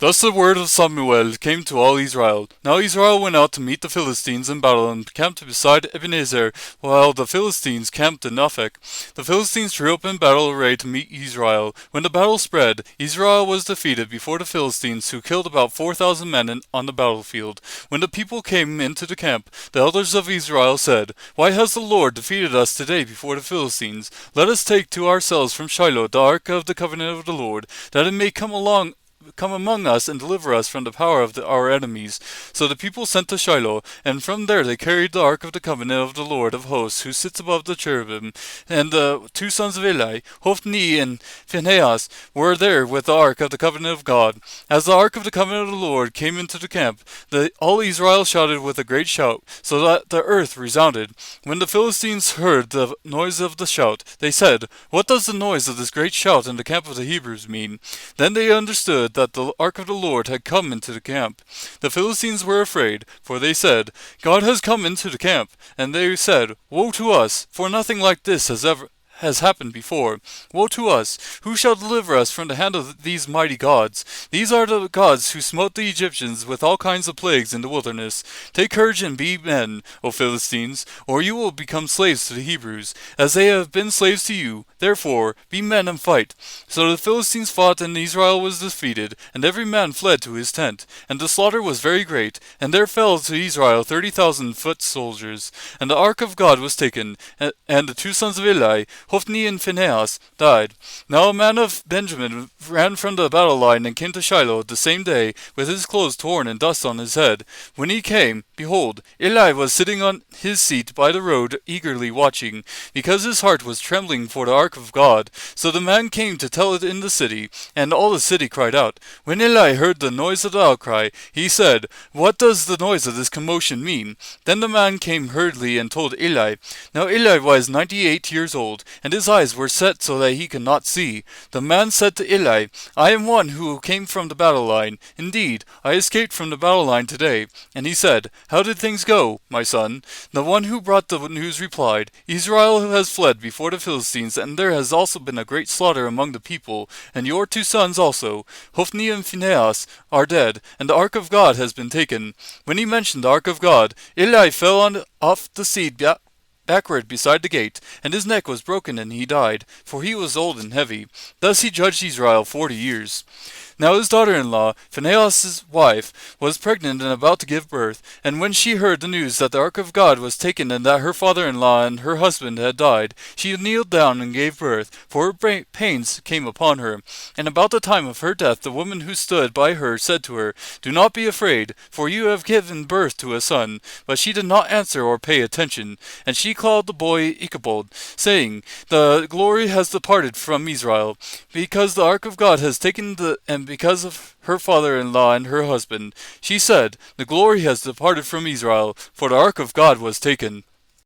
Thus the word of Samuel came to all Israel. Now Israel went out to meet the Philistines in battle and camped beside Ebenezer, while the Philistines camped in Aphek. The Philistines drew up in battle array to meet Israel. When the battle spread, Israel was defeated before the Philistines, who killed about 4,000 men on the battlefield. When the people came into the camp, the elders of Israel said, "Why has the Lord defeated us today before the Philistines? Let us take to ourselves from Shiloh the ark of the covenant of the Lord, that it may come among us and deliver us from the power of our enemies." So the people sent to Shiloh, and from there they carried the ark of the covenant of the Lord of hosts, who sits above the cherubim. And the two sons of Eli, Hophni and Phinehas, were there with the ark of the covenant of God. As the ark of the covenant of the Lord came into the camp, all Israel shouted with a great shout, so that the earth resounded. When the Philistines heard the noise of the shout, they said, "What does the noise of this great shout in the camp of the Hebrews mean?" Then they understood that the ark of the Lord had come into the camp. The Philistines were afraid, for they said, "God has come into the camp." And they said, "Woe to us, for nothing like this has happened before. Woe to us! Who shall deliver us from the hand of these mighty gods? These are the gods who smote the Egyptians with all kinds of plagues in the wilderness. Take courage and be men, O Philistines, or you will become slaves to the Hebrews, as they have been slaves to you. Therefore, be men and fight." So the Philistines fought, and Israel was defeated, and every man fled to his tent. And the slaughter was very great, and there fell to Israel 30,000 foot soldiers. And the ark of God was taken, and the two sons of Eli, Hophni and Phinehas, died. Now a man of Benjamin ran from the battle line and came to Shiloh the same day, with his clothes torn and dust on his head. When he came, behold, Eli was sitting on his seat by the road, eagerly watching, because his heart was trembling for the ark of God. So the man came to tell it in the city, and all the city cried out. When Eli heard the noise of the outcry, he said, "What does the noise of this commotion mean?" Then the man came hurriedly and told Eli. Now Eli was 98 years old, and his eyes were set so that he could not see. The man said to Eli, "I am one who came from the battle line. Indeed, I escaped from the battle line today." And he said, "How did things go, my son?" The one who brought the news replied, "Israel has fled before the Philistines, and there has also been a great slaughter among the people, and your two sons also, Hophni and Phinehas, are dead, and the ark of God has been taken." When he mentioned the ark of God, Eli fell off the seat backward beside the gate, and his neck was broken, and he died, for he was old and heavy. Thus he judged Israel 40 years. Now his daughter-in-law, Phinehas' wife, was pregnant and about to give birth, and when she heard the news that the ark of God was taken and that her father-in-law and her husband had died, she kneeled down and gave birth, for her pains came upon her. And about the time of her death the woman who stood by her said to her, "Do not be afraid, for you have given birth to a son." But she did not answer or pay attention, and she called the boy Ichabod, saying, "The glory has departed from Israel, because the ark of God has taken and because of her father-in-law and her husband." She said, "The glory has departed from Israel, for the ark of God was taken."